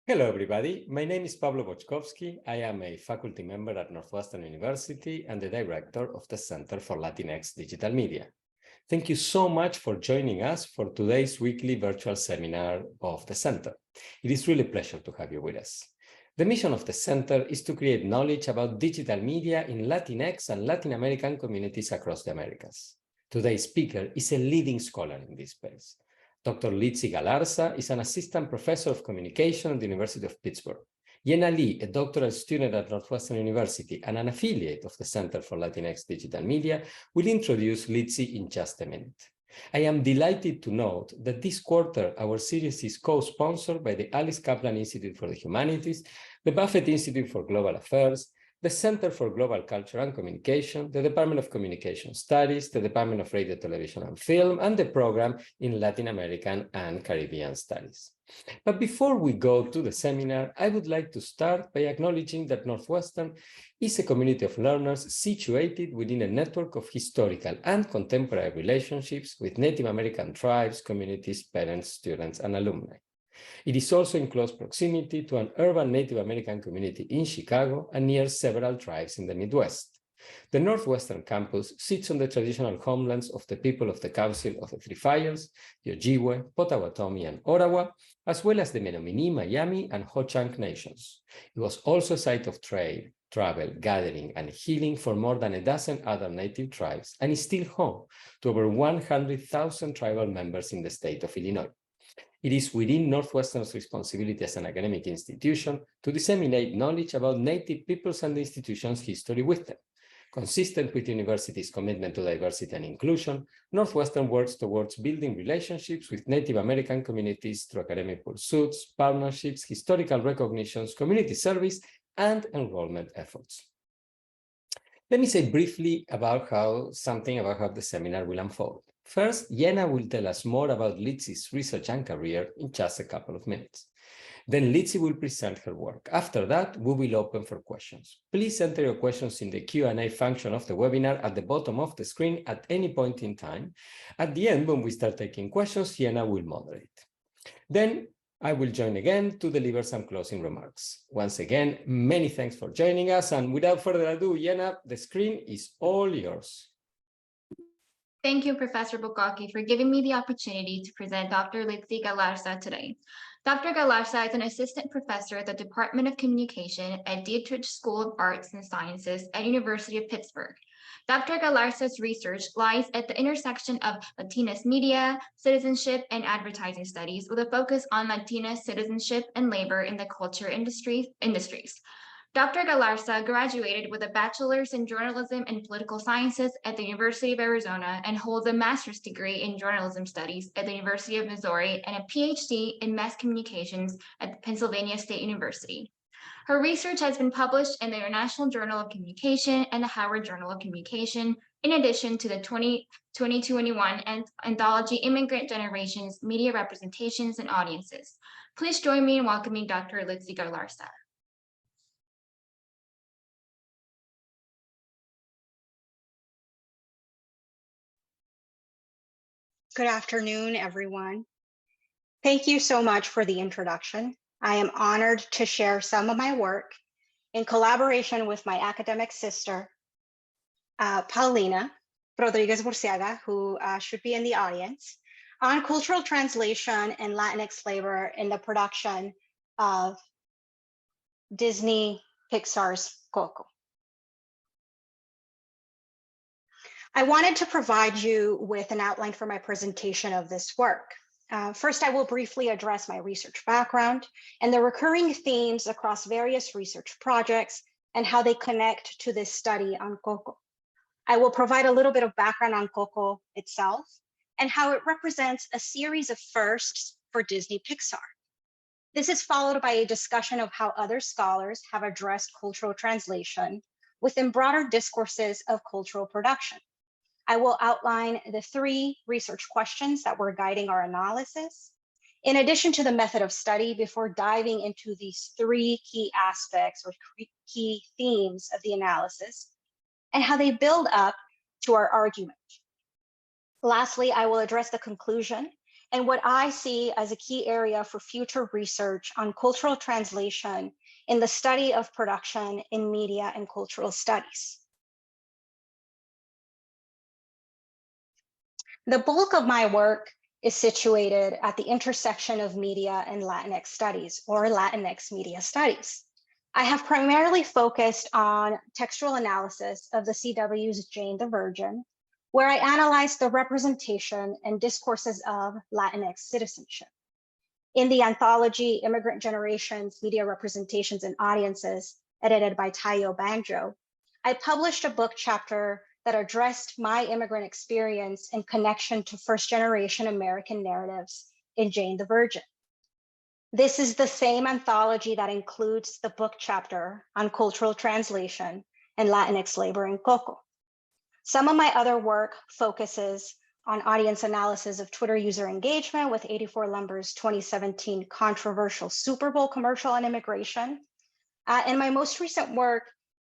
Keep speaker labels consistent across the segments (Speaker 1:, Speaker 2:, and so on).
Speaker 1: Hello, everybody. My name is Pablo Boczkowski. I am a faculty member at Northwestern University and the director of the Center for Latinx Digital Media. Thank you so much for joining us for today's weekly virtual seminar of the Center. It is really a pleasure to have you with us. The mission of the Center is to create knowledge about digital media in Latinx and Latin American communities across the Americas. Today's speaker is a leading scholar in this space. Dr. Litzy Galarza is an assistant professor of communication at the University of Pittsburgh. Yena Lee, a doctoral student at Northwestern University and an affiliate of the Center for Latinx Digital Media, will introduce Litzy in just a minute. I am delighted to note that this quarter, our series is co-sponsored by the Alice Kaplan Institute for the Humanities, the Buffett Institute for Global Affairs, the Center for Global Culture and Communication, the Department of Communication Studies, the Department of Radio, Television, and Film, and the Program in Latin American and Caribbean Studies. But before we go to the seminar, I would like to start by acknowledging that Northwestern is a community of learners situated within a network of historical and contemporary relationships with Native American tribes, communities, parents, students, and alumni. It is also in close proximity to an urban Native American community in Chicago and near several tribes in the Midwest. The Northwestern campus sits on the traditional homelands of the people of the Council of the Three Fires, the Ojibwe, Potawatomi, and Ottawa, as well as the Menominee, Miami, and Ho-Chunk nations. It was also a site of trade, travel, gathering, and healing for more than a dozen other native tribes, and is still home to over 100,000 tribal members in the state of Illinois. It is within Northwestern's responsibility as an academic institution to disseminate knowledge about Native peoples and the institution's history with them. Consistent with the university's commitment to diversity and inclusion, Northwestern works towards building relationships with Native American communities through academic pursuits, partnerships, historical recognitions, community service, and enrollment efforts. Let me say briefly about how the seminar will unfold. First, Yena will tell us more about Litzy's research and career in just a couple of minutes. Then Litzy will present her work. After that, we will open for questions. Please enter your questions in the Q&A function of the webinar at the bottom of the screen at any point in time. At the end, when we start taking questions, Yena will moderate. Then I will join again to deliver some closing remarks. Once again, many thanks for joining us. And without further ado, Yena, the screen is all yours.
Speaker 2: Thank you, Professor Boczkowski, for giving me the opportunity to present Dr. Litzy Galarza today. Dr. Galarza is an assistant professor at the Department of Communication at Dietrich School of Arts and Sciences at University of Pittsburgh. Dr. Galarza's research lies at the intersection of Latinx media, citizenship, and advertising studies with a focus on Latinx citizenship and labor in the culture industries. Dr. Galarza graduated with a bachelor's in journalism and political sciences at the University of Arizona and holds a master's degree in journalism studies at the University of Missouri and a PhD in mass communications at Pennsylvania State University. Her research has been published in the International Journal of Communication and the Howard Journal of Communication, in addition to the 2021 anthology Immigrant Generations, Media Representations and Audiences. Please join me in welcoming Dr. Litzy Galarza.
Speaker 3: Good afternoon, everyone. Thank you so much for the introduction. I am honored to share some of my work in collaboration with my academic sister, Paulina Rodriguez-Burciaga, who should be in the audience, on cultural translation and Latinx labor in the production of Disney Pixar's Coco. I wanted to provide you with an outline for my presentation of this work. First, I will briefly address my research background and the recurring themes across various research projects and how they connect to this study on Coco. I will provide a little bit of background on Coco itself and how it represents a series of firsts for Disney Pixar. This is followed by a discussion of how other scholars have addressed cultural translation within broader discourses of cultural production. I will outline the 3 research questions that were guiding our analysis, in addition to the method of study, before diving into these 3 key aspects or key themes of the analysis and how they build up to our argument. Lastly, I will address the conclusion and what I see as a key area for future research on cultural translation in the study of production in media and cultural studies. The bulk of my work is situated at the intersection of media and Latinx studies, or Latinx media studies. I have primarily focused on textual analysis of the CW's Jane the Virgin, where I analyzed the representation and discourses of Latinx citizenship. In the anthology Immigrant Generations, Media Representations and Audiences, edited by Tayo Banjo, I published a book chapter that addressed my immigrant experience in connection to first-generation American narratives in Jane the Virgin. This is the same anthology that includes the book chapter on cultural translation and Latinx labor in Coco. Some of my other work focuses on audience analysis of Twitter user engagement with 84 Lumber's 2017 controversial Super Bowl commercial on immigration. And my most recent work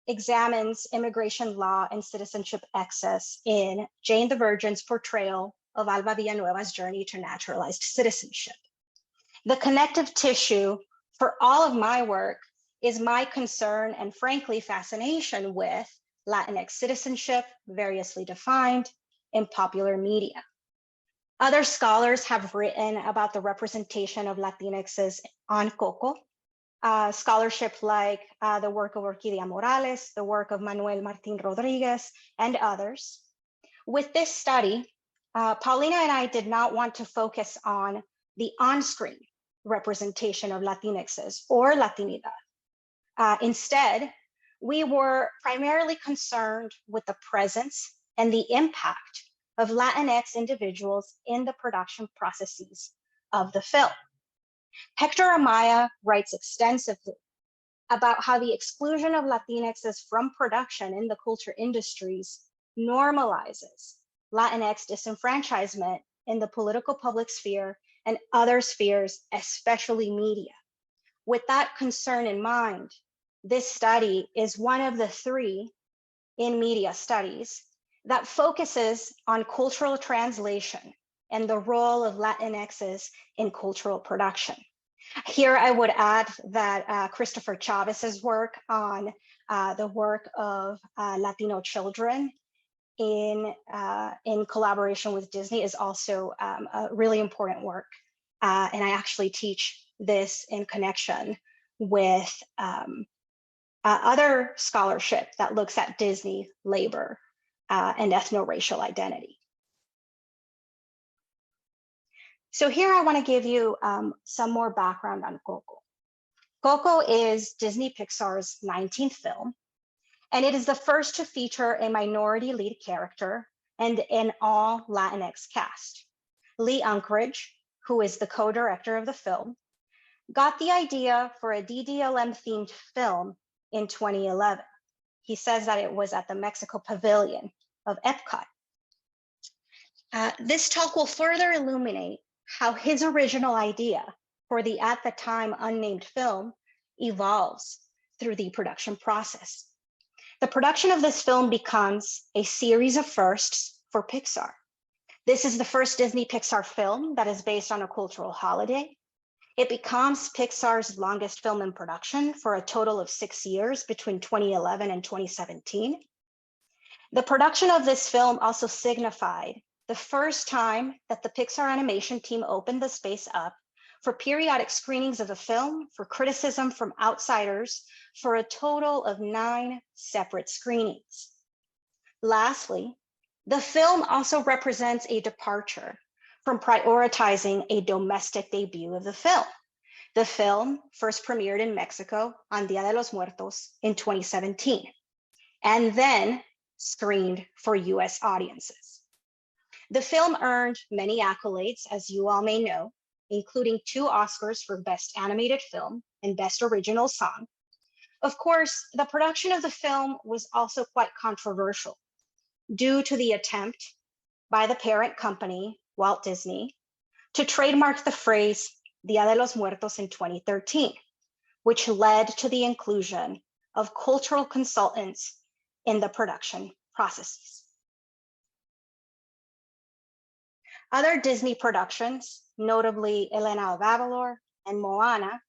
Speaker 3: examines immigration law and citizenship excess in Jane the Virgin's portrayal of Alba Villanueva's journey to naturalized citizenship. The connective tissue for all of my work is my concern and frankly fascination with Latinx citizenship, variously defined, in popular media. Other scholars have written about the representation of Latinxs on Coco, scholarship like the work of Orquídea Morales, the work of Manuel Martín Rodriguez, and others. With this study, Paulina and I did not want to focus on the on-screen representation of Latinxs or Latinidad. Instead, we were primarily concerned with the presence and the impact of Latinx individuals in the production processes of the film. Hector Amaya writes extensively about how the exclusion of Latinxs from production in the culture industries normalizes Latinx disenfranchisement in the political public sphere and other spheres, especially media. With that concern in mind, this study is one of the 3 in media studies that focuses on cultural translation and the role of Latinxs in cultural production. Here I would add that Christopher Chavez's work on the work of Latino children in collaboration with Disney is also a really important work. And I actually teach this in connection with other scholarship that looks at Disney labor and ethno-racial identity. So here I want to give you some more background on Coco. Coco is Disney Pixar's 19th film, and it is the first to feature a minority lead character and an all Latinx cast. Lee Unkrich, who is the co-director of the film, got the idea for a DDLM themed film in 2011. He says that it was at the Mexico Pavilion of Epcot. This talk will further illuminate how his original idea for the at the time unnamed film evolves through the production process. The production of this film becomes a series of firsts for Pixar. This is the first Disney Pixar film that is based on a cultural holiday. It becomes Pixar's longest film in production for a total of 6 years between 2011 and 2017. The production of this film also signified the first time that the Pixar animation team opened the space up for periodic screenings of the film for criticism from outsiders for a total of 9 separate screenings. Lastly, the film also represents a departure from prioritizing a domestic debut of the film. The film first premiered in Mexico on Dia de los Muertos in 2017, and then screened for US audiences. The film earned many accolades, as you all may know, including 2 Oscars for Best Animated Film and Best Original Song. Of course, the production of the film was also quite controversial due to the attempt by the parent company, Walt Disney, to trademark the phrase Dia de los Muertos in 2013, which led to the inclusion of cultural consultants in the production processes. Other Disney productions notably Elena of Avalor and Moana,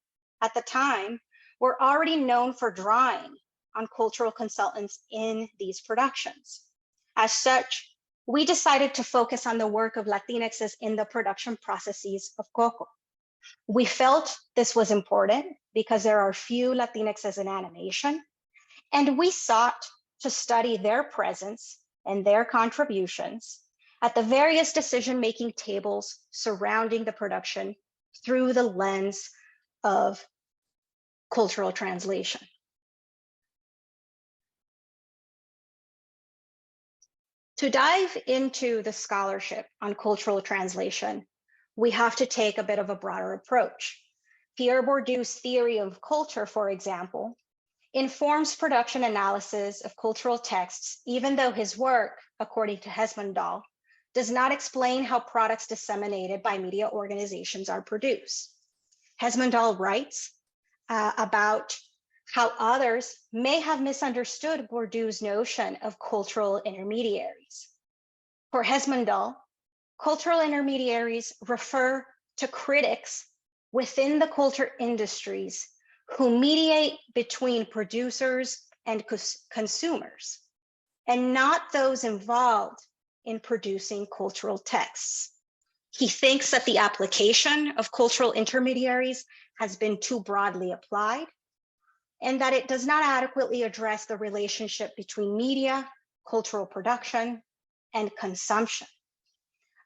Speaker 3: at the time, were already known for drawing on cultural consultants in these productions. As such, we decided to focus on the work of Latinxs in the production processes of Coco. We felt this was important because there are few Latinxs in animation, and we sought to study their presence and their contributions at the various decision-making tables surrounding the production through the lens of cultural translation. To dive into the scholarship on cultural translation, we have to take a bit of a broader approach. Pierre Bourdieu's theory of culture, for example, informs production analysis of cultural texts, even though his work, according to Hesmondal, does not explain how products disseminated by media organizations are produced. Hesmondal writes about how others may have misunderstood Bourdieu's notion of cultural intermediaries. For Hesmondal, cultural intermediaries refer to critics within the culture industries who mediate between producers and consumers, and not those involved in producing cultural texts. He thinks that the application of cultural intermediaries has been too broadly applied, and that it does not adequately address the relationship between media, cultural production, and consumption.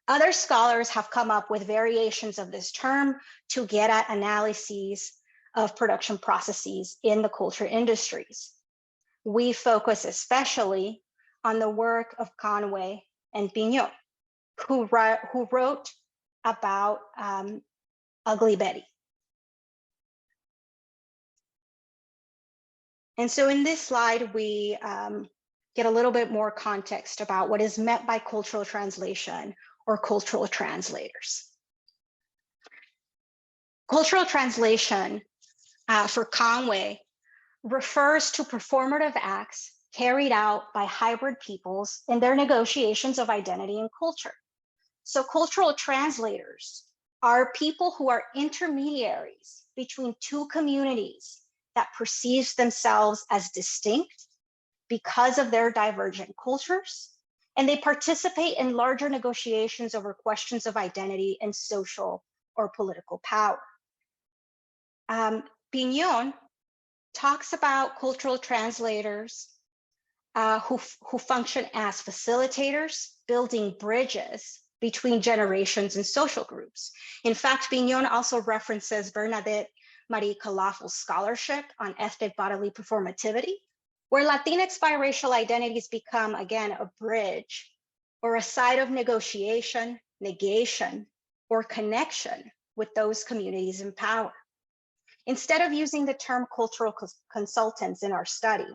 Speaker 3: Other scholars have come up with variations of this term to get at analyses of production processes in the culture industries. We focus especially on the work of Conway and Pignon, who wrote about Ugly Betty. And so in this slide, we get a little bit more context about what is meant by cultural translation or cultural translators. Cultural translation for Conway refers to performative acts carried out by hybrid peoples in their negotiations of identity and culture. So cultural translators are people who are intermediaries between two communities that perceive themselves as distinct because of their divergent cultures, and they participate in larger negotiations over questions of identity and social or political power. Pignon talks about cultural translators who function as facilitators, building bridges between generations and social groups. In fact, Pignon also references Bernadette Marie Calafol's scholarship on ethnic bodily performativity, where Latinx biracial identities become, again, a bridge or a site of negotiation, negation, or connection with those communities in power. Instead of using the term cultural consultants in our study,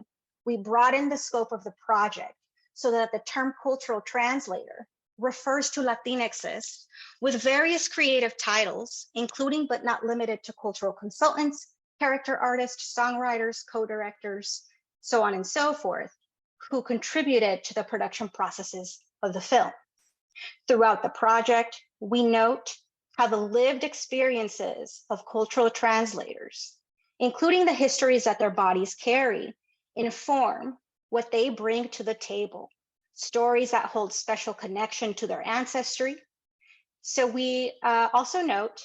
Speaker 3: we broadened the scope of the project so that the term cultural translator refers to Latinxs with various creative titles, including but not limited to cultural consultants, character artists, songwriters, co-directors, so on and so forth, who contributed to the production processes of the film. Throughout the project, we note how the lived experiences of cultural translators, including the histories that their bodies carry, inform what they bring to the table, stories that hold special connection to their ancestry. So we also note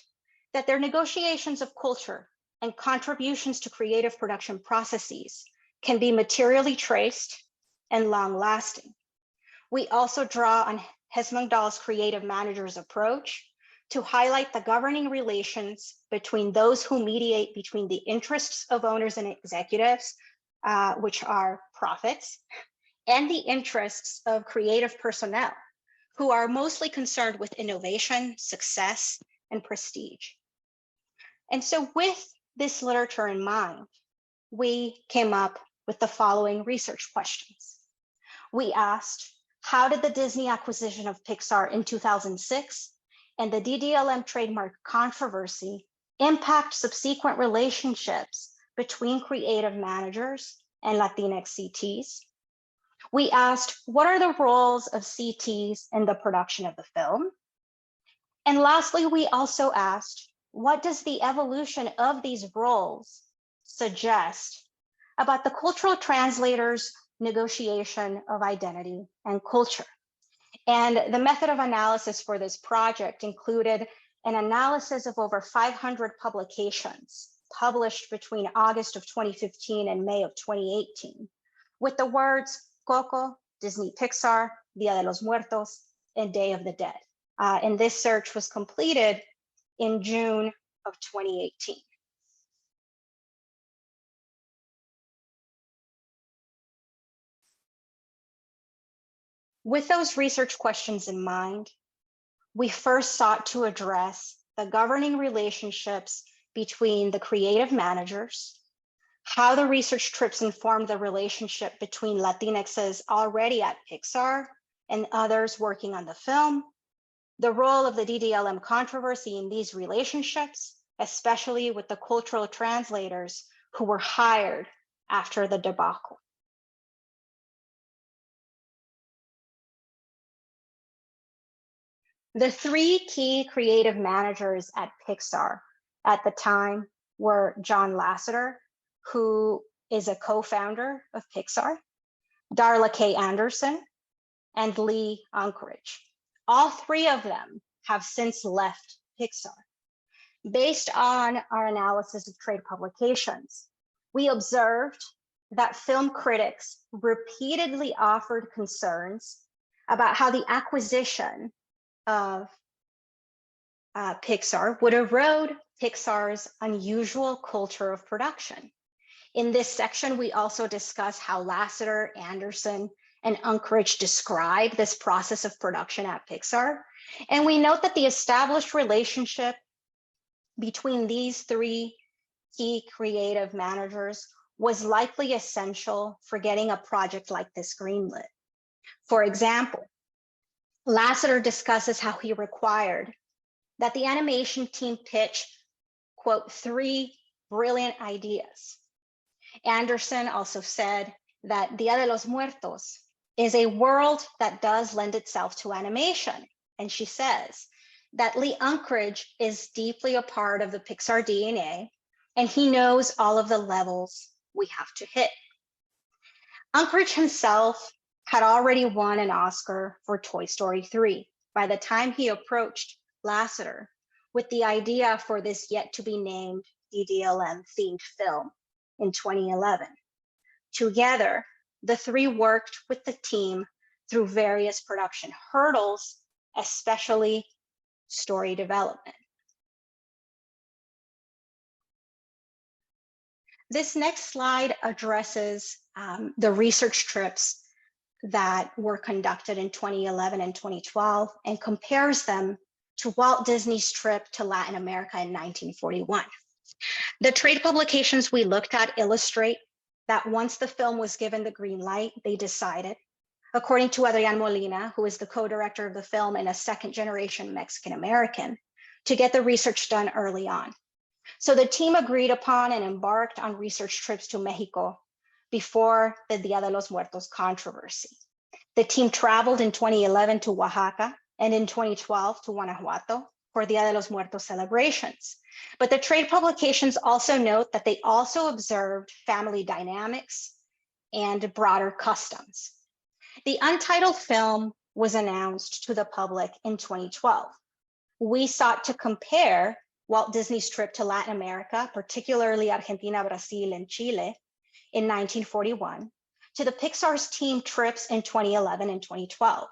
Speaker 3: that their negotiations of culture and contributions to creative production processes can be materially traced and long-lasting. We also draw on Hesmondal's creative manager's approach to highlight the governing relations between those who mediate between the interests of owners and executives, which are profits, and the interests of creative personnel, who are mostly concerned with innovation, success, and prestige. And so with this literature in mind, we came up with the following research questions. We asked, how did the Disney acquisition of Pixar in 2006 and the DDML trademark controversy impact subsequent relationships between creative managers and Latinx CTs? We asked, what are the roles of CTs in the production of the film? And lastly, we also asked, what does the evolution of these roles suggest about the cultural translators' negotiation of identity and culture? And the method of analysis for this project included an analysis of over 500 publications published between August of 2015 and May of 2018, with the words Coco, Disney Pixar, Dia de los Muertos, and Day of the Dead. And this search was completed in June of 2018. With those research questions in mind, we first sought to address the governing relationships between the creative managers, how the research trips informed the relationship between Latinxs already at Pixar and others working on the film, the role of the DDLM controversy in these relationships, especially with the cultural translators who were hired after the debacle. The three key creative managers at Pixar at the time were John Lasseter, who is a co-founder of Pixar, Darla K. Anderson, and Lee Unkrich. All three of them have since left Pixar. Based on our analysis of trade publications, we observed that film critics repeatedly offered concerns about how the acquisition of Pixar would erode Pixar's unusual culture of production. In this section, we also discuss how Lasseter, Anderson, and Unkrich describe this process of production at Pixar. And we note that the established relationship between these three key creative managers was likely essential for getting a project like this greenlit. For example, Lasseter discusses how he required that the animation team pitch, quote, 3 brilliant ideas. Anderson also said that Dia de los Muertos is a world that does lend itself to animation. And she says that Lee Unkrich is deeply a part of the Pixar DNA, and he knows all of the levels we have to hit. Unkrich himself had already won an Oscar for Toy Story 3 by the time he approached Lasseter with the idea for this yet to be named DDLM themed film in 2011. Together, the three worked with the team through various production hurdles, especially story development. This next slide addresses the research trips that were conducted in 2011 and 2012 and compares them to Walt Disney's trip to Latin America in 1941. The trade publications we looked at illustrate that once the film was given the green light, they decided, according to Adrián Molina, who is the co-director of the film and a second-generation Mexican-American, to get the research done early on. So the team agreed upon and embarked on research trips to Mexico before the Dia de los Muertos controversy. The team traveled in 2011 to Oaxaca and in 2012 to Guanajuato for Dia de los Muertos celebrations. But the trade publications also note that they also observed family dynamics and broader customs. The Untitled film was announced to the public in 2012. We sought to compare Walt Disney's trip to Latin America, particularly Argentina, Brazil, and Chile in 1941, to the Pixar's team trips in 2011 and 2012.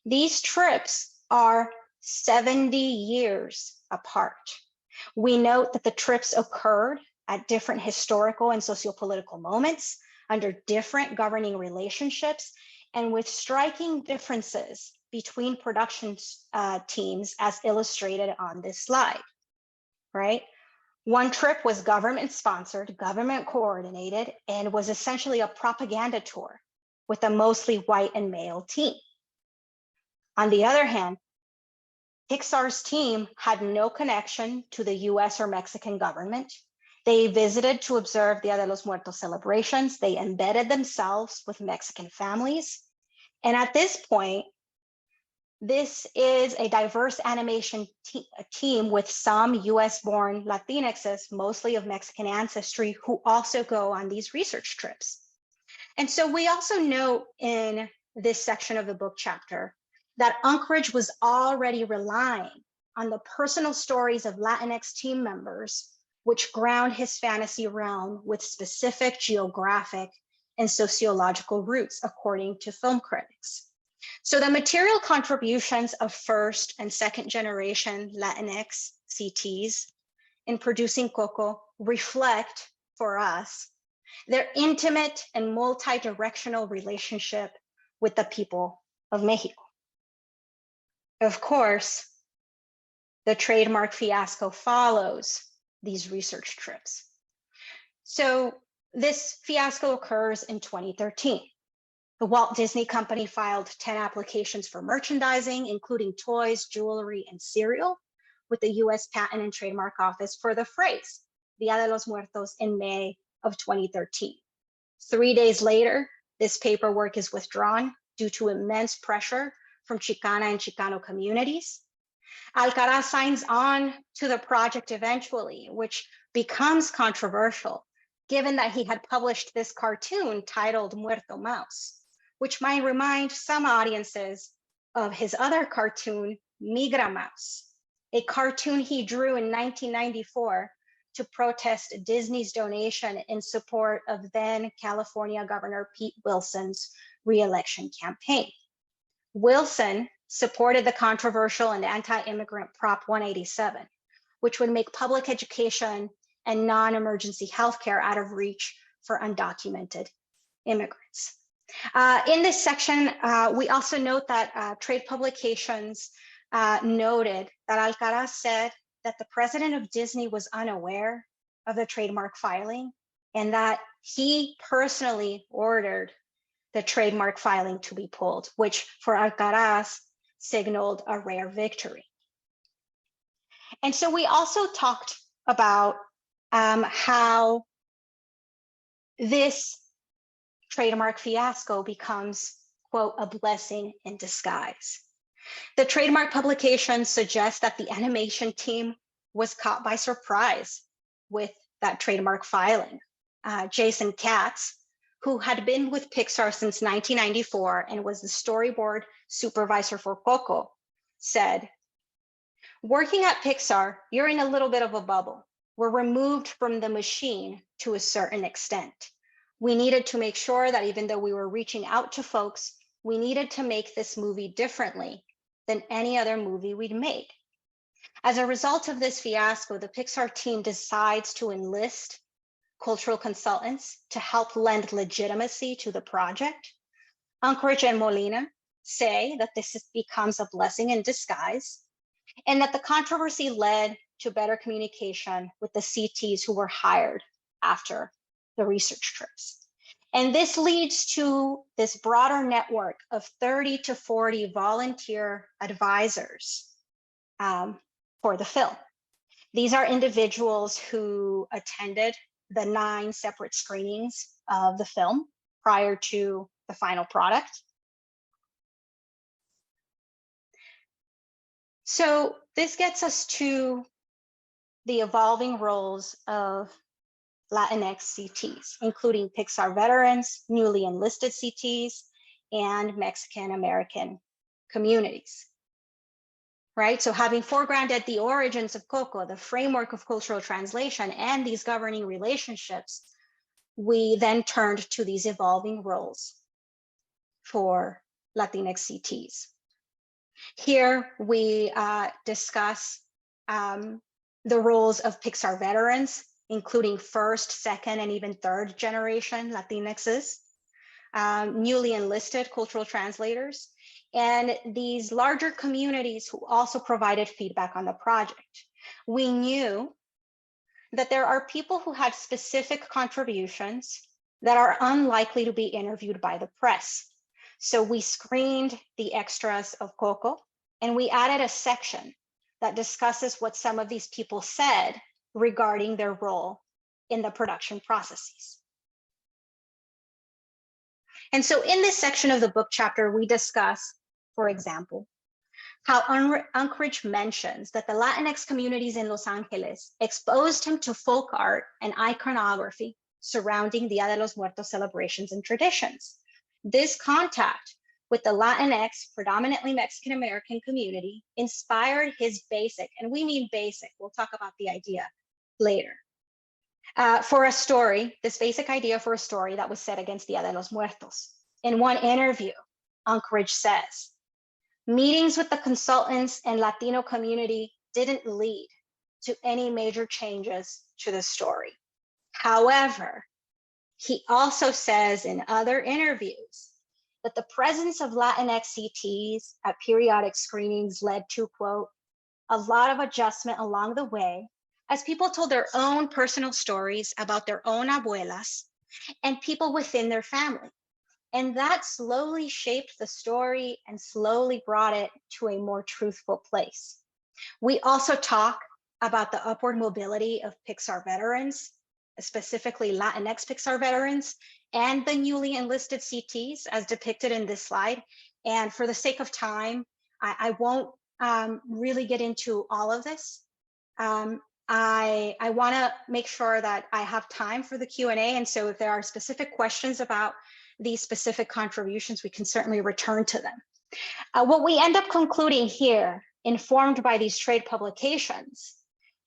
Speaker 3: These trips are 70 years apart. We note that the trips occurred at different historical and sociopolitical moments, under different governing relationships, and with striking differences between production teams as illustrated on this slide, right? One trip was government sponsored, government coordinated, and was essentially a propaganda tour with a mostly white and male team. On the other hand, Pixar's team had no connection to the US or Mexican government. They visited to observe Dia de los Muertos celebrations. They embedded themselves with Mexican families. And at this point, This is a diverse animation team with some US-born Latinxs, mostly of Mexican ancestry, who also go on these research trips. And so we also note in this section of the book chapter that Anchorage was already relying on the personal stories of Latinx team members, which ground his fantasy realm with specific geographic and sociological roots, according to film critics. So the material contributions of first and second generation Latinx CTs in producing Coco reflect for us their intimate and multi-directional relationship with the people of Mexico. Of course, the trademark fiasco follows these research trips. So this fiasco occurs in 2013. The Walt Disney Company filed 10 applications for merchandising, including toys, jewelry, and cereal, with the US Patent and Trademark Office for the phrase, Dia de los Muertos, in May of 2013. 3 days later, this paperwork is withdrawn due to immense pressure from Chicana and Chicano communities. Alcaraz signs on to the project eventually, which becomes controversial, given that he had published this cartoon titled Muerto Mouse, which might remind some audiences of his other cartoon, Migra Mouse, a cartoon he drew in 1994 to protest Disney's donation in support of then California Governor Pete Wilson's re-election campaign. Wilson supported the controversial and anti-immigrant Prop 187, which would make public education and non-emergency healthcare out of reach for undocumented immigrants. In this section, we also note that trade publications noted that Alcaraz said that the president of Disney was unaware of the trademark filing and that he personally ordered the trademark filing to be pulled, which for Alcaraz signaled a rare victory. And so we also talked about how this trademark fiasco becomes, quote, a blessing in disguise. The trademark publication suggests that the animation team was caught by surprise with that trademark filing. Jason Katz, who had been with Pixar since 1994 and was the storyboard supervisor for Coco, said, "Working at Pixar, you're in a little bit of a bubble. We're removed from the machine to a certain extent. We needed to make sure that even though we were reaching out to folks, we needed to make this movie differently than any other movie we'd made. As a result of this fiasco, the Pixar team decides to enlist cultural consultants to help lend legitimacy to the project. Anchorage and Molina say that this becomes a blessing in disguise, and that the controversy led to better communication with the CTs who were hired after the research trips. And this leads to this broader network of 30 to 40 volunteer advisors for the film. These are individuals who attended the 9 separate screenings of the film prior to the final product. So this gets us to the evolving roles of Latinx CTs, including Pixar veterans, newly enlisted CTs, and Mexican American communities, right? So having foregrounded the origins of Coco, the framework of cultural translation, and these governing relationships, we then turned to these evolving roles for Latinx CTs. Here we discuss the roles of Pixar veterans, including first, second, and even third generation Latinxs, newly enlisted cultural translators, and these larger communities who also provided feedback on the project. We knew that there are people who had specific contributions that are unlikely to be interviewed by the press. So we screened the extras of Coco, and we added a section that discusses what some of these people said regarding their role in the production processes. And so in this section of the book chapter, we discuss, for example, how Unkrich mentions that the Latinx communities in Los Angeles exposed him to folk art and iconography surrounding Dia de los Muertos celebrations and traditions. This contact with the Latinx, predominantly Mexican-American community inspired his basic, and we mean basic, we'll talk about the idea later, for a story, this basic idea for a story that was set against Dia de los Muertos. In one interview, Unkrich says, meetings with the consultants and Latino community didn't lead to any major changes to the story. However, he also says in other interviews that the presence of Latinx CTs at periodic screenings led to, quote, a lot of adjustment along the way as people told their own personal stories about their own abuelas and people within their family. And that slowly shaped the story and slowly brought it to a more truthful place. We also talk about the upward mobility of Pixar veterans, specifically Latinx Pixar veterans, and the newly enlisted CTs as depicted in this slide. And for the sake of time, I won't really get into all of this. I wanna make sure that I have time for the Q&A. And so if there are specific questions about these specific contributions, we can certainly return to them. What we end up concluding here, informed by these trade publications,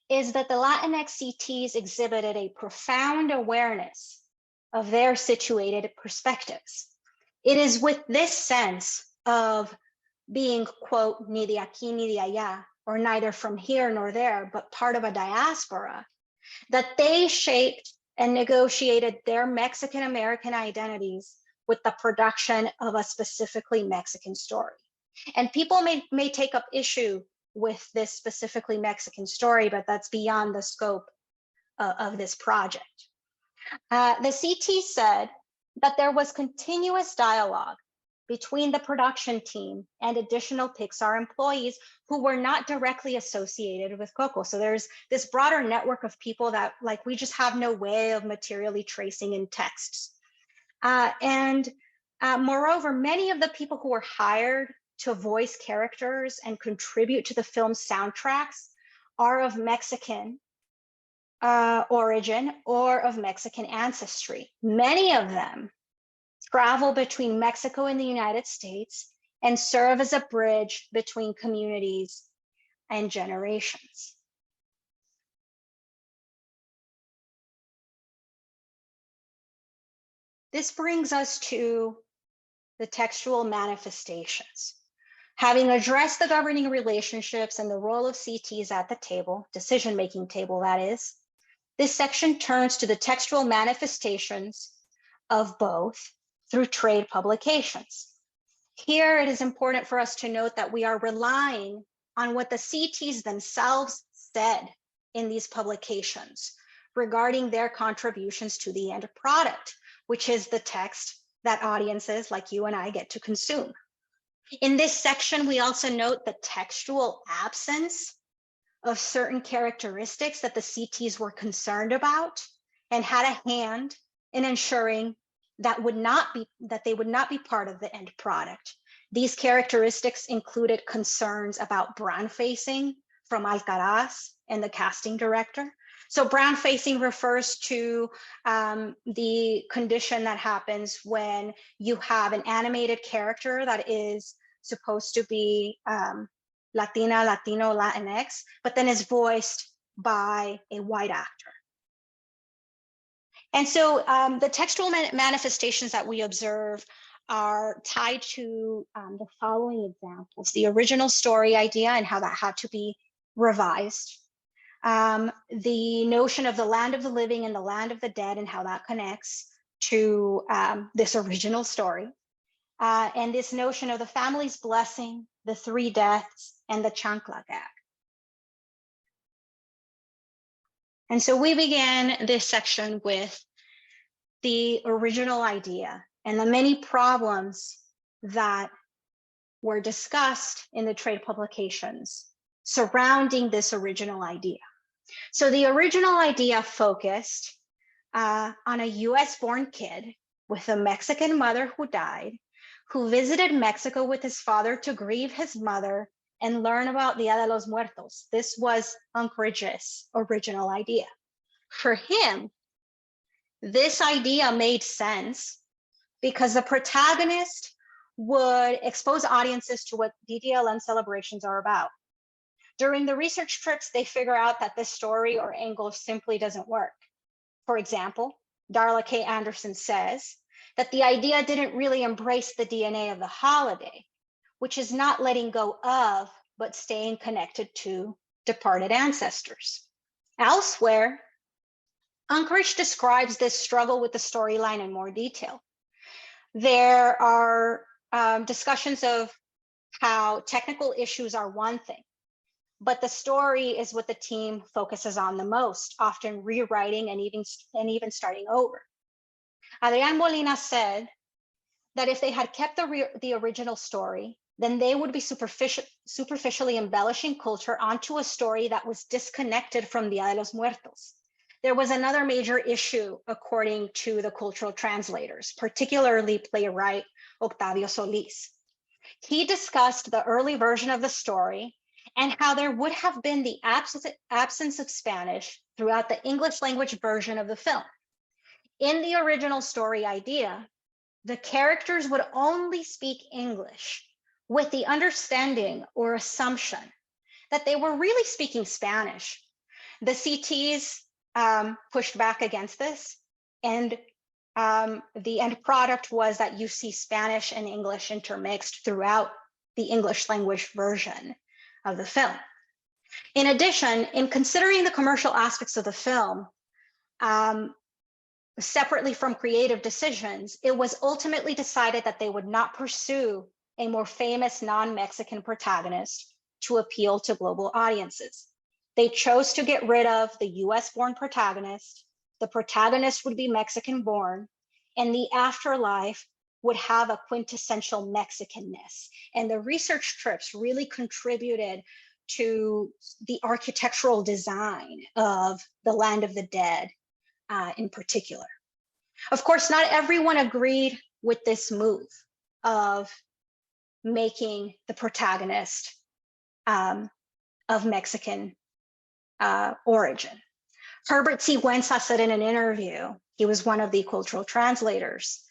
Speaker 3: is that the Latinx CTs exhibited a profound awareness of their situated perspectives. It is with this sense of being, quote, ni de aquí ni de allá, or neither from here nor there, but part of a diaspora, that they shaped and negotiated their Mexican-American identities with the production of a specifically Mexican story. And people may take up issue with this specifically Mexican story, but that's beyond the scope of this project. The CT said that there was continuous dialogue between the production team and additional Pixar employees who were not directly associated with Coco. So there's this broader network of people that like we just have no way of materially tracing in texts. Moreover, many of the people who were hired to voice characters and contribute to the film's soundtracks are of Mexican origin or of Mexican ancestry. Many of them travel between Mexico and the United States and serve as a bridge between communities and generations. This brings us to the textual manifestations. Having addressed the governing relationships and the role of CTs at the table, decision-making table that is, this section turns to the textual manifestations of both through trade publications. Here, it is important for us to note that we are relying on what the CTs themselves said in these publications regarding their contributions to the end product, which is the text that audiences like you and I get to consume. In this section, we also note the textual absence of certain characteristics that the CTs were concerned about and had a hand in ensuring that they would not be part of the end product. These characteristics included concerns about brown facing from Alcaraz and the casting director. So brown facing refers to the condition that happens when you have an animated character that is supposed to be Latina, Latino, Latinx, but then is voiced by a white actor. And so the textual manifestations that we observe are tied to the following examples: the original story idea and how that had to be revised, the notion of the land of the living and the land of the dead and how that connects to this original story, and this notion of the family's blessing, the three deaths, and the Chancla gag. And so we began this section with the original idea and the many problems that were discussed in the trade publications surrounding this original idea. So the original idea focused on a US-born kid with a Mexican mother who died, who visited Mexico with his father to grieve his mother and learn about Dia de los Muertos. This was Anchorage's original idea. For him, this idea made sense because the protagonist would expose audiences to what DDLM celebrations are about. During the research trips, they figure out that this story or angle simply doesn't work. For example, Darla K. Anderson says that the idea didn't really embrace the DNA of the holiday, which is not letting go of, but staying connected to departed ancestors. Elsewhere, Anchorage describes this struggle with the storyline in more detail. There are discussions of how technical issues are one thing, but the story is what the team focuses on the most, often rewriting and even starting over. Adrián Molina said that if they had kept the original story, then they would be superficially embellishing culture onto a story that was disconnected from Dia de los Muertos. There was another major issue, according to the cultural translators, particularly playwright Octavio Solis. He discussed the early version of the story and how there would have been the absence of Spanish throughout the English language version of the film. In the original story idea, the characters would only speak English with the understanding or assumption that they were really speaking Spanish. The CTs pushed back against this, and the end product was that you see Spanish and English intermixed throughout the English language version of the film. In addition, in considering the commercial aspects of the film, separately from creative decisions, it was ultimately decided that they would not pursue a more famous non-Mexican protagonist to appeal to global audiences. They chose to get rid of the US-born protagonist. The protagonist would be Mexican-born, and the afterlife would have a quintessential Mexicanness. And the research trips really contributed to the architectural design of the Land of the Dead in particular. Of course, not everyone agreed with this move of making the protagonist of Mexican origin. Herbert Sigüenza said in an interview, he was one of the cultural translators,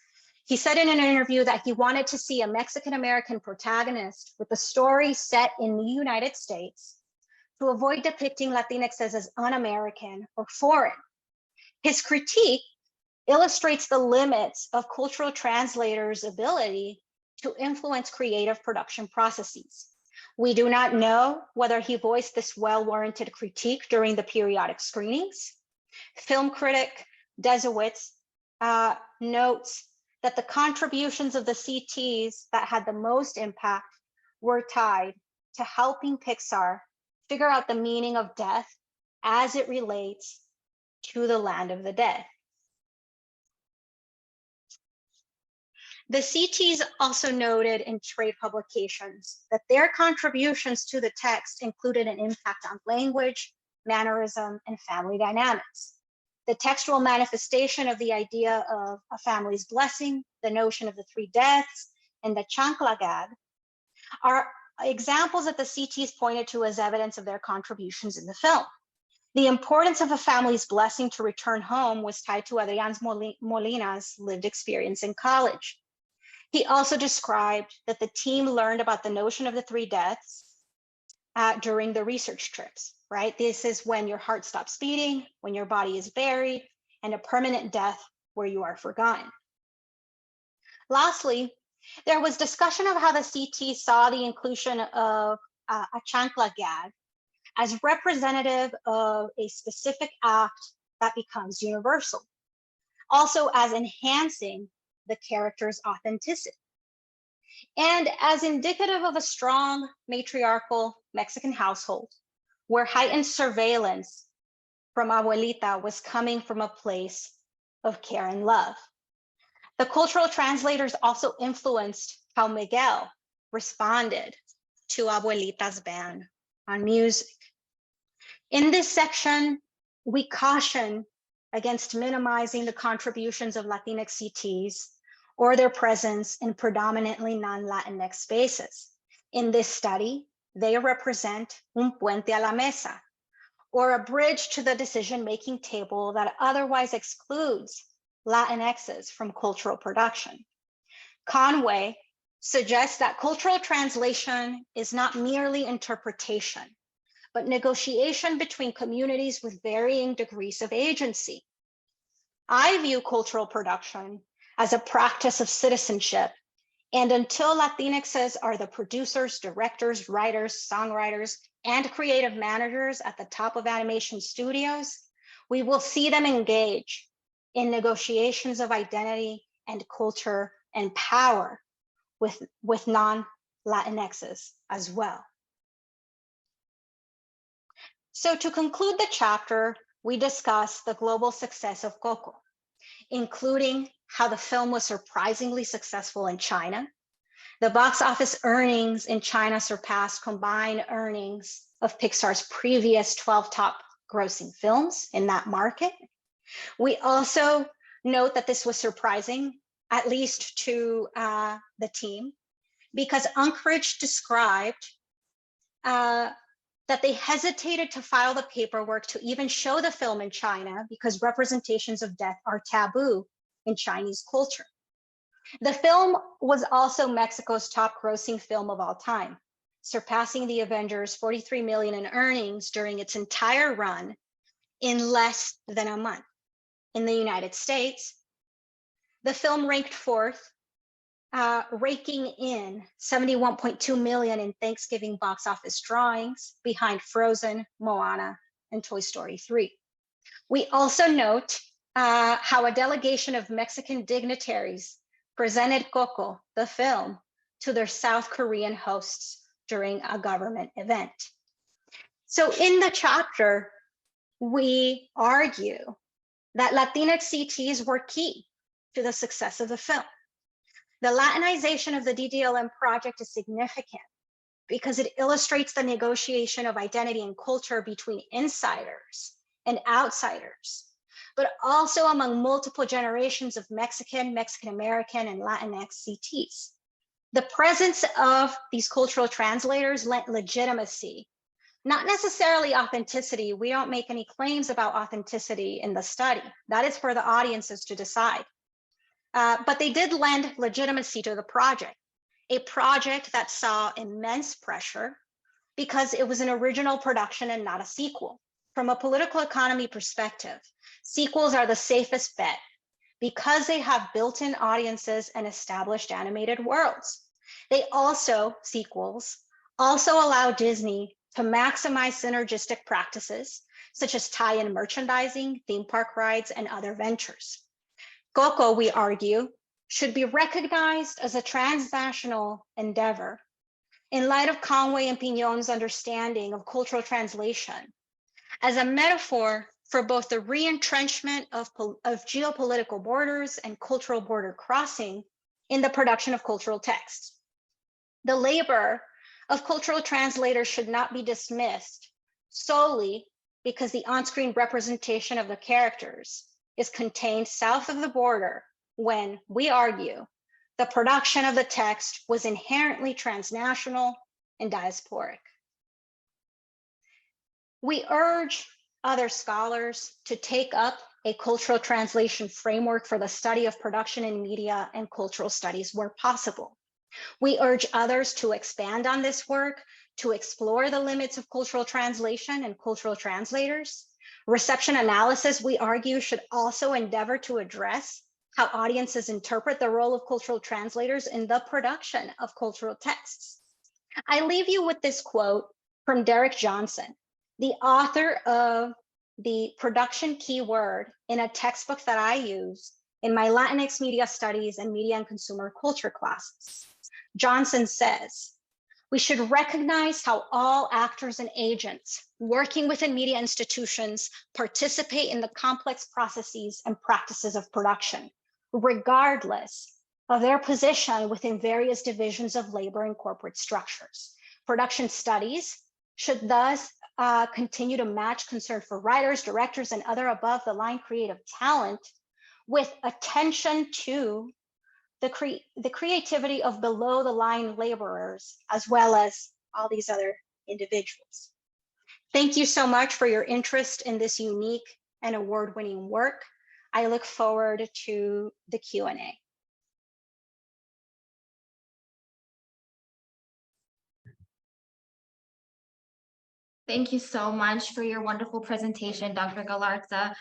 Speaker 3: he said in an interview that he wanted to see a Mexican-American protagonist with a story set in the United States to avoid depicting Latinx as un-American or foreign. His critique illustrates the limits of cultural translators' ability to influence creative production processes. We do not know whether he voiced this well-warranted critique during the periodic screenings. Film critic Desowitz notes that the contributions of the CTs that had the most impact were tied to helping Pixar figure out the meaning of death as it relates to the Land of the Dead. The CTs also noted in trade publications that their contributions to the text included an impact on language, mannerism, and family dynamics. The textual manifestation of the idea of a family's blessing, the notion of the three deaths, and the Chancla gag are examples that the CTs pointed to as evidence of their contributions in the film. The importance of a family's blessing to return home was tied to Adrián Molina's lived experience in college. He also described that the team learned about the notion of the three deaths during the research trips, right? This is when your heart stops beating, when your body is buried, and a permanent death where you are forgotten. Lastly, there was discussion of how the CT saw the inclusion of a Chancla gag as representative of a specific act that becomes universal, also as enhancing the character's authenticity. And as indicative of a strong matriarchal Mexican household, where heightened surveillance from Abuelita was coming from a place of care and love. The cultural translators also influenced how Miguel responded to Abuelita's ban on music. In this section, we caution against minimizing the contributions of Latinx CTs or their presence in predominantly non-Latinx spaces. In this study, they represent un puente a la mesa, or a bridge to the decision-making table that otherwise excludes Latinxs from cultural production. Conway suggests that cultural translation is not merely interpretation, but negotiation between communities with varying degrees of agency. I view cultural production as a practice of citizenship, and until Latinxs are the producers, directors, writers, songwriters, and creative managers at the top of animation studios, we will see them engage in negotiations of identity and culture and power with non-Latinxs as well. So to conclude the chapter, we discuss the global success of Coco, including how the film was surprisingly successful in China. The box office earnings in China surpassed combined earnings of Pixar's previous 12 top grossing films in that market. We also note that this was surprising, at least to the team, because Anchorage described that they hesitated to file the paperwork to even show the film in China because representations of death are taboo in Chinese culture. The film was also Mexico's top grossing film of all time, surpassing the Avengers 43 million in earnings during its entire run in less than a month. In the United States, the film ranked fourth, raking in 71.2 million in Thanksgiving box office drawings behind Frozen, Moana, and Toy Story 3. We also note how a delegation of Mexican dignitaries presented Coco, the film, to their South Korean hosts during a government event. So in the chapter, we argue that Latinx CTs were key to the success of the film. The Latinization of the DDLM project is significant because it illustrates the negotiation of identity and culture between insiders and outsiders, but also among multiple generations of Mexican, Mexican-American, and Latinx CTs. The presence of these cultural translators lent legitimacy, not necessarily authenticity. We don't make any claims about authenticity in the study. That is for the audiences to decide. But they did lend legitimacy to the project, a project that saw immense pressure because it was an original production and not a sequel. From a political economy perspective, sequels are the safest bet because they have built-in audiences and established animated worlds. Sequels also allow Disney to maximize synergistic practices, such as tie-in merchandising, theme park rides, and other ventures. Coco, we argue, should be recognized as a transnational endeavor in light of Conway and Pignon's understanding of cultural translation as a metaphor for both the re-entrenchment of geopolitical borders and cultural border crossing in the production of cultural texts. The labor of cultural translators should not be dismissed solely because the on-screen representation of the characters is contained south of the border when, we argue, the production of the text was inherently transnational and diasporic. We urge other scholars to take up a cultural translation framework for the study of production in media and cultural studies where possible. We urge others to expand on this work, to explore the limits of cultural translation and cultural translators. Reception analysis, we argue, should also endeavor to address how audiences interpret the role of cultural translators in the production of cultural texts. I leave you with this quote from Derek Johnson, the author of the production keyword in a textbook that I use in my Latinx media studies and media and consumer culture classes. Johnson says, we should recognize how all actors and agents working within media institutions participate in the complex processes and practices of production, regardless of their position within various divisions of labor and corporate structures. Production studies should thus continue to match concern for writers, directors, and other above-the-line creative talent with attention to the creativity of below-the-line laborers, as well as all these other individuals. Thank you so much for your interest in this unique and award-winning work. I look forward to the Q&A.
Speaker 2: Thank you so much for your wonderful presentation, Dr. Galarza.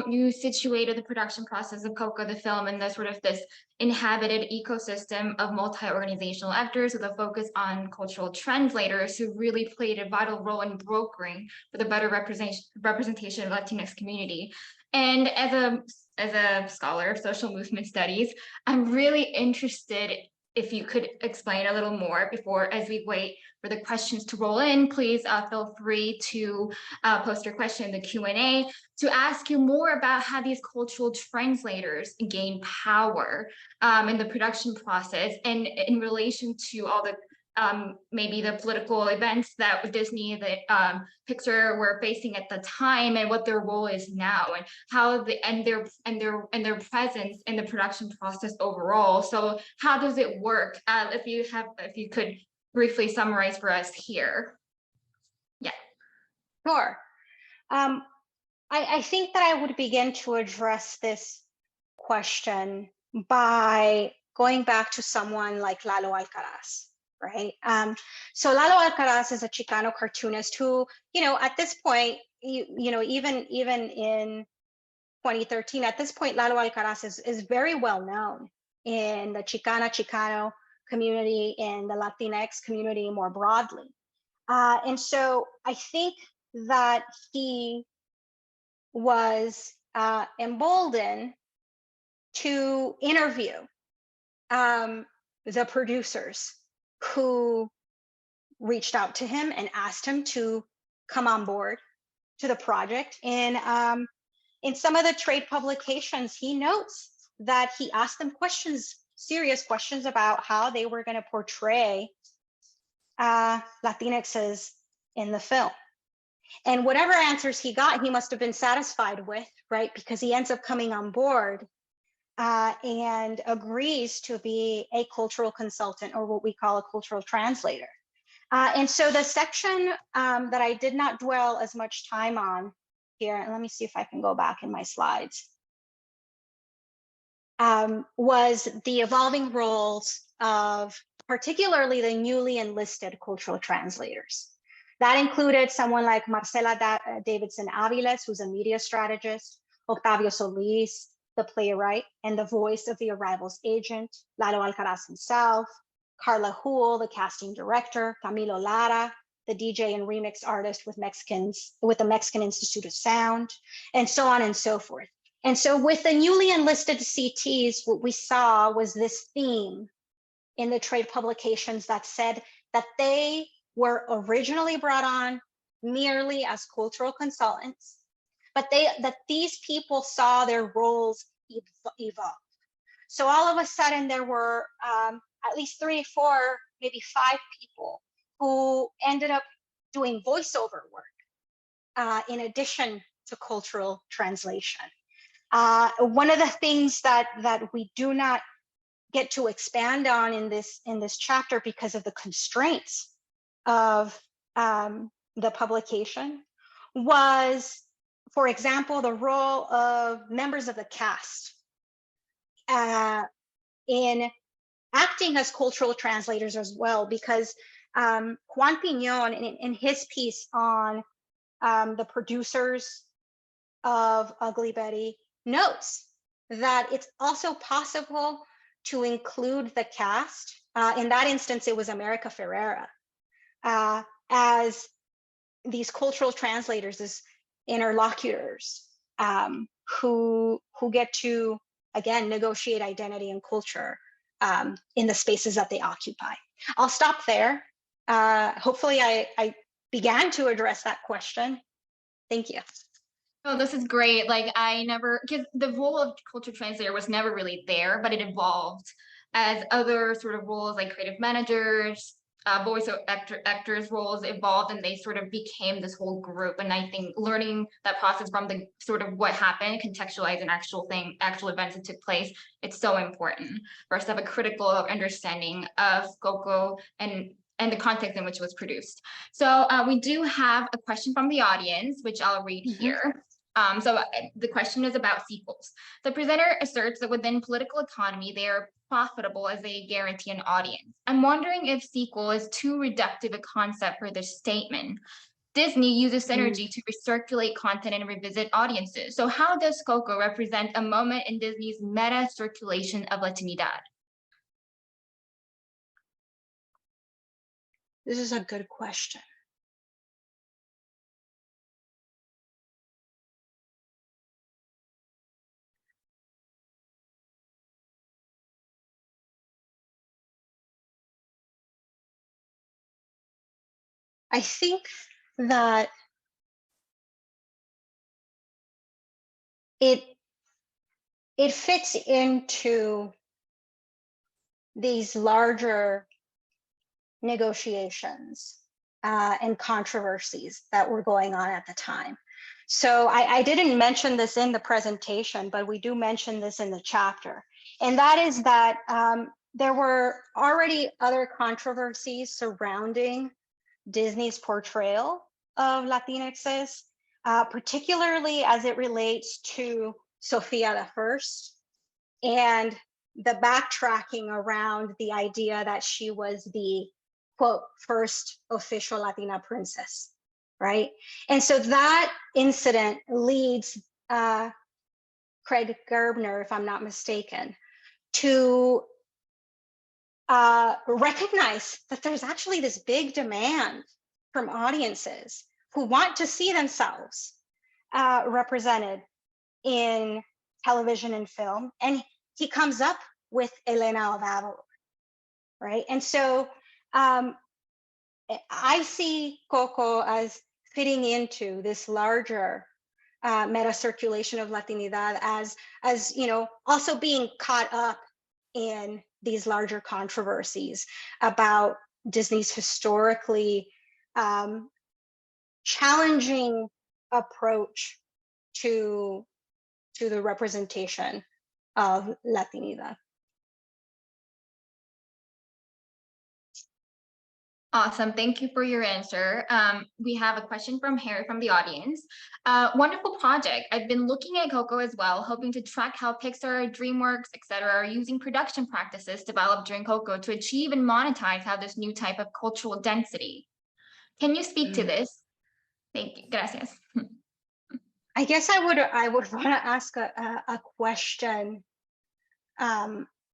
Speaker 2: You situated the production process of Coco, the film, in the sort of this inhabited ecosystem of multi-organizational actors with a focus on cultural translators who really played a vital role in brokering for the better representation of Latinx community. And as a scholar of social movement studies, I'm really interested if you could explain a little more before, as we wait for the questions to roll in, please feel free to post your question in the Q&A to ask you more about how these cultural translators gain power in the production process and in relation to all the maybe the political events that Disney, that Pixar were facing at the time, and what their role is now, and how their presence in the production process overall. So how does it work? If you could briefly summarize for us here. Yeah.
Speaker 3: Sure. I think that I would begin to address this question by going back to someone like Lalo Alcaraz, right? So Lalo Alcaraz is a Chicano cartoonist who, at this point, even in 2013, at this point, Lalo Alcaraz is very well known in the Chicano community, in the Latinx community more broadly. And so I think that he was emboldened to interview the producers who reached out to him and asked him to come on board to the project. And in some of the trade publications, he notes that he asked them serious questions about how they were going to portray Latinxs in the film. And whatever answers he got, he must have been satisfied with, right? Because he ends up coming on board and agrees to be a cultural consultant, or what we call a cultural translator. And so the section that I did not dwell as much time on here, and let me see if I can go back in my slides, was the evolving roles of particularly the newly enlisted cultural translators. That included someone like Marcela Davidson Aviles, who's a media strategist, Octavio Solis, the playwright and the voice of the arrival's agent, Lalo Alcaraz himself, Carla Hull, the casting director, Camilo Lara, the DJ and remix artist with the Mexican Institute of Sound, and so on and so forth. And so with the newly enlisted CTs, what we saw was this theme in the trade publications that said that they were originally brought on merely as cultural consultants, but that these people saw their roles evolve. So all of a sudden there were at least 3, 4, maybe 5 people who ended up doing voiceover work in addition to cultural translation. One of the things that we do not get to expand on in this chapter because of the constraints of the publication was, for example, the role of members of the cast in acting as cultural translators as well, because Juan Piñón, in his piece on the producers of Ugly Betty, notes that it's also possible to include the cast. In that instance, it was America Ferrera, as these cultural translators, as interlocutors who get to, again, negotiate identity and culture in the spaces that they occupy. I'll stop there. Hopefully I began to address that question. Thank you.
Speaker 2: Oh, this is great. Like, because the role of culture translator was never really there, but it evolved as other sort of roles like creative managers, voice actors roles evolved, and they sort of became this whole group. And I think learning that process from the sort of what happened, contextualize an actual events that took place, it's so important for us to have a critical understanding of Coco and and the context in which it was produced. So we do have a question from the audience, which I'll read here. The question is about sequels. The presenter asserts that within political economy, they are profitable as they guarantee an audience. I'm wondering if sequel is too reductive a concept for this statement. Disney uses synergy to recirculate content and revisit audiences. So how does Coco represent a moment in Disney's meta circulation of Latinidad?
Speaker 3: This is a good question. I think that it fits into these larger negotiations and controversies that were going on at the time. So I didn't mention this in the presentation, but we do mention this in the chapter. And that is that there were already other controversies surrounding Disney's portrayal of Latinxs, particularly as it relates to Sophia the First and the backtracking around the idea that she was the, quote, first official Latina princess, right? And so that incident leads Craig Gerbner, if I'm not mistaken, to recognize that there's actually this big demand from audiences who want to see themselves represented in television and film. And he comes up with Elena of Avalor, right? And so I see Coco as fitting into this larger meta circulation of Latinidad as you know, also being caught up in these larger controversies about Disney's historically challenging approach to the representation of Latinidad.
Speaker 2: Awesome. Thank you for your answer. We have a question from Harry from the audience. Wonderful project. I've been looking at Coco as well, hoping to track how Pixar, DreamWorks, etc. are using production practices developed during Coco to achieve and monetize how this new type of cultural density. Can you speak to this? Thank you. Gracias.
Speaker 3: I guess I would want to ask a question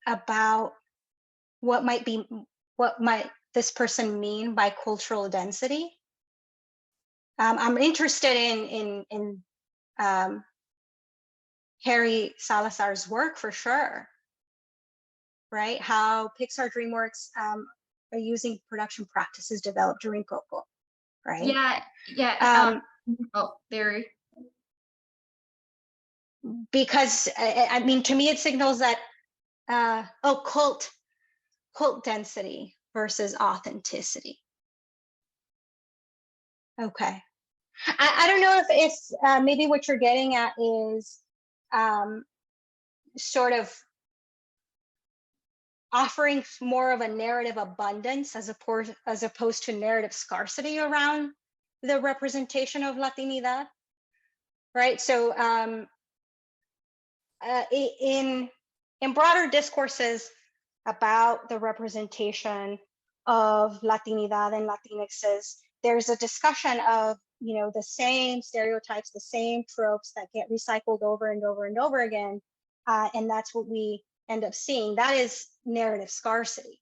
Speaker 3: about what might this person mean by cultural density. I'm interested in Harry Salazar's work for sure, right? How Pixar, DreamWorks are using production practices developed during Coco, right?
Speaker 2: Yeah. Oh, there.
Speaker 3: Because I mean, to me, it signals that cult density versus authenticity. Okay. I don't know if maybe what you're getting at is sort of offering more of a narrative abundance as opposed to narrative scarcity around the representation of Latinidad, right? So in broader discourses about the representation of Latinidad and Latinxs, there's a discussion of, you know, the same stereotypes, the same tropes that get recycled over and over and over again, and that's what we end up seeing. That is narrative scarcity,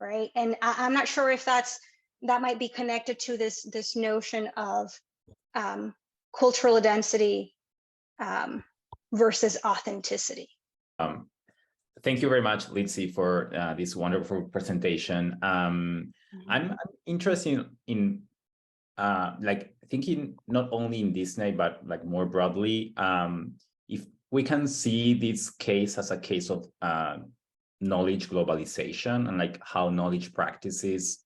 Speaker 3: right? And I'm not sure if that might be connected to this notion of cultural density versus authenticity.
Speaker 4: Thank you very much, Litzy, for this wonderful presentation. I'm interested in like thinking not only in Disney, but like more broadly, if we can see this case as a case of knowledge globalization and like how knowledge practices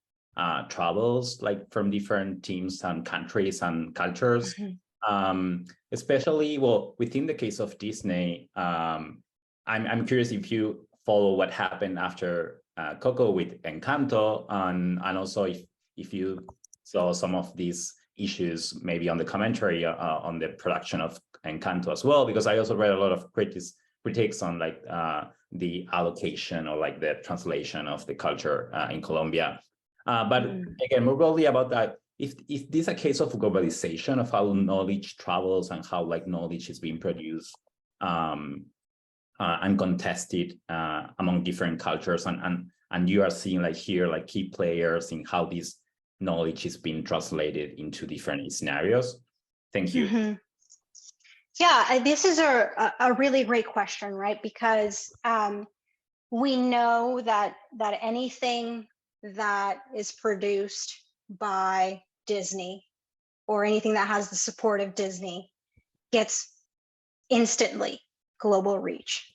Speaker 4: travels like from different teams and countries and cultures, especially, well, within the case of Disney. I'm curious if you follow what happened after Coco with Encanto, and also if you saw some of these issues maybe on the commentary on the production of Encanto as well, because I also read a lot of critiques on like the allocation or like the translation of the culture in Colombia. But again, more broadly about that, if this is a case of globalization of how knowledge travels and how like knowledge is being produced and contested among different cultures, and you are seeing like here like key players in how this knowledge is being translated into different scenarios. Thank you.
Speaker 3: Yeah, this is a really great question, right? Because we know that anything that is produced by Disney or anything that has the support of Disney gets instantly global reach.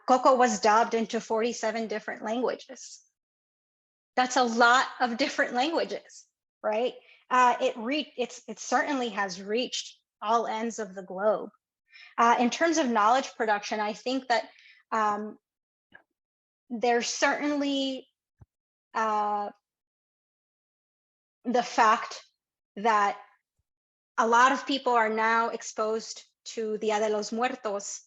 Speaker 3: Coco was dubbed into 47 different languages. That's a lot of different languages, right? It certainly has reached all ends of the globe. In terms of knowledge production, I think that there's certainly the fact that a lot of people are now exposed to Dia de los Muertos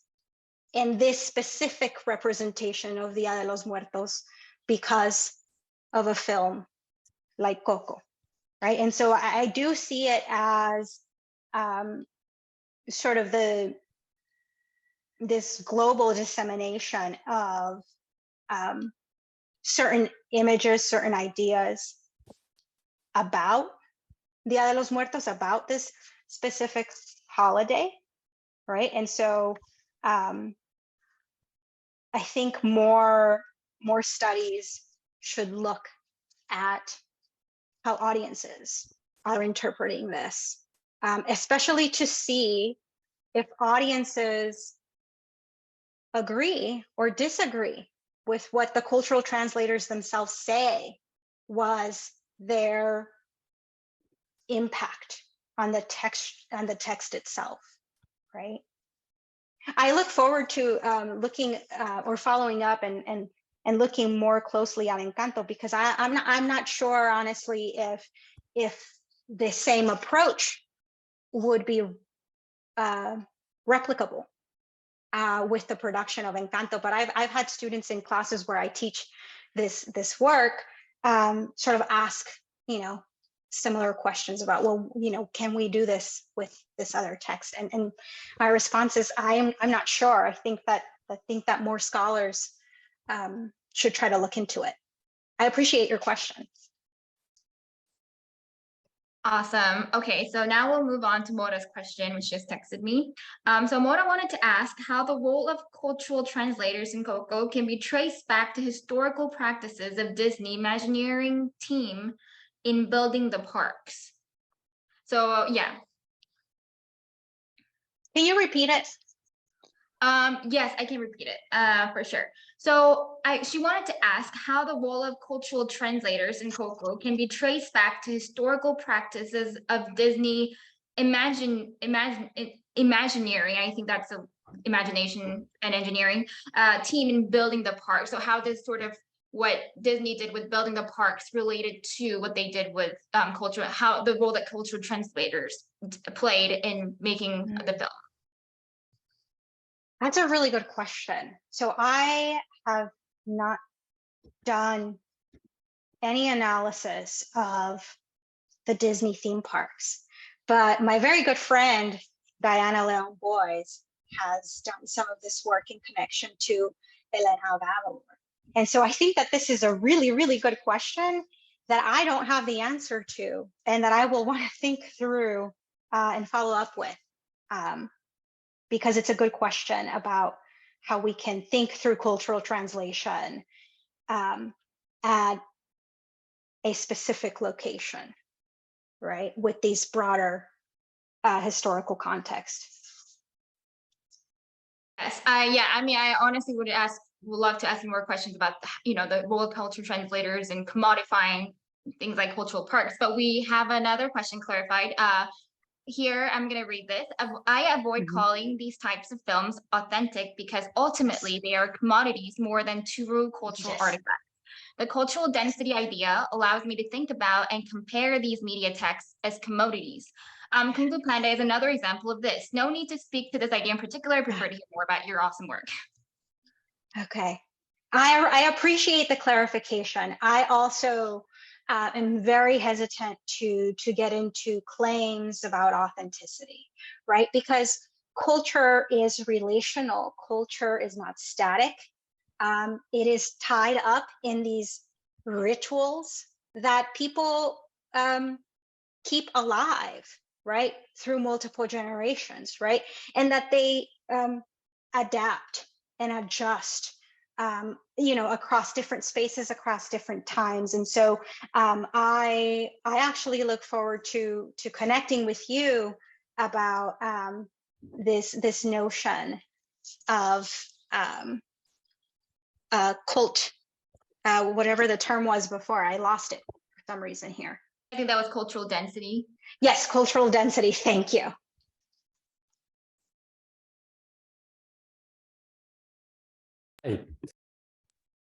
Speaker 3: and this specific representation of Dia de los Muertos because of a film like Coco, right? And so I do see it as sort of this global dissemination of certain images, certain ideas about Dia de los Muertos, about this specific holiday, right? And so I think more studies should look at how audiences are interpreting this, especially to see if audiences agree or disagree with what the cultural translators themselves say was their impact on the text itself, right? I look forward to looking or following up and looking more closely at Encanto, because I'm not sure honestly if the same approach would be replicable with the production of Encanto. But I've had students in classes where I teach this work sort of ask, similar questions about, well, can we do this with this other text? And my response is, I'm not sure. I think that more scholars should try to look into it. I appreciate your question.
Speaker 2: Awesome. Okay, so now we'll move on to Mora's question, which just texted me. So Mora wanted to ask how the role of cultural translators in Coco can be traced back to historical practices of Disney Imagineering team in building the parks. So yeah.
Speaker 3: Can you repeat it?
Speaker 2: Yes, I can repeat it for sure. So she wanted to ask how the role of cultural translators in Coco can be traced back to historical practices of Disney Imagineering. I think that's a imagination and engineering team in building the park. So how does sort of what Disney did with building the parks related to what they did with cultural, how the role that cultural translators played in making the film?
Speaker 3: That's a really good question. So I have not done any analysis of the Disney theme parks, but my very good friend, Diana Leon Boys, has done some of this work in connection to Elena of Avalor. And so I think that this is a really, really good question that I don't have the answer to, and that I will want to think through and follow up with. Because it's a good question about how we can think through cultural translation at a specific location, right, with these broader historical context.
Speaker 2: Yes, yeah, I mean, I honestly would love to ask you more questions about, the role of cultural translators and commodifying things like cultural parks, but we have another question clarified. Here, I'm going to read this. I avoid calling these types of films authentic because ultimately they are commodities more than true cultural artifacts. The cultural density idea allows me to think about and compare these media texts as commodities. Kung Fu Panda is another example of this. No need to speak to this idea in particular. I prefer to hear more about your awesome work.
Speaker 3: Okay. I appreciate the clarification. I also am very hesitant to get into claims about authenticity, right? Because culture is relational. Culture is not static. It is tied up in these rituals that people keep alive, right? Through multiple generations, right? And that they adapt and adjust, across different spaces, across different times. And so I actually look forward to connecting with you about this notion of cult, whatever the term was before. I lost it for some reason here.
Speaker 2: I think that was cultural density.
Speaker 3: Yes, cultural density. Thank you.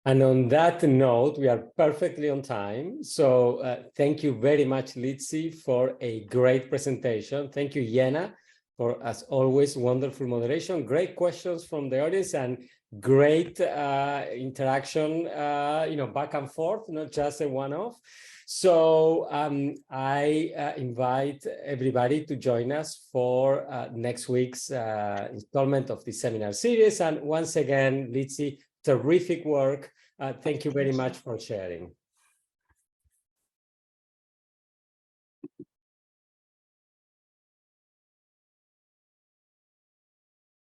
Speaker 1: And on that note, we are perfectly on time. So thank you very much, Litzy, for a great presentation. Thank you, Jena, for, as always, wonderful moderation, great questions from the audience, and great interaction, back and forth, not just a one-off. So I invite everybody to join us for next week's installment of the seminar series. And once again, Litzy, terrific work. Thank you very much for sharing.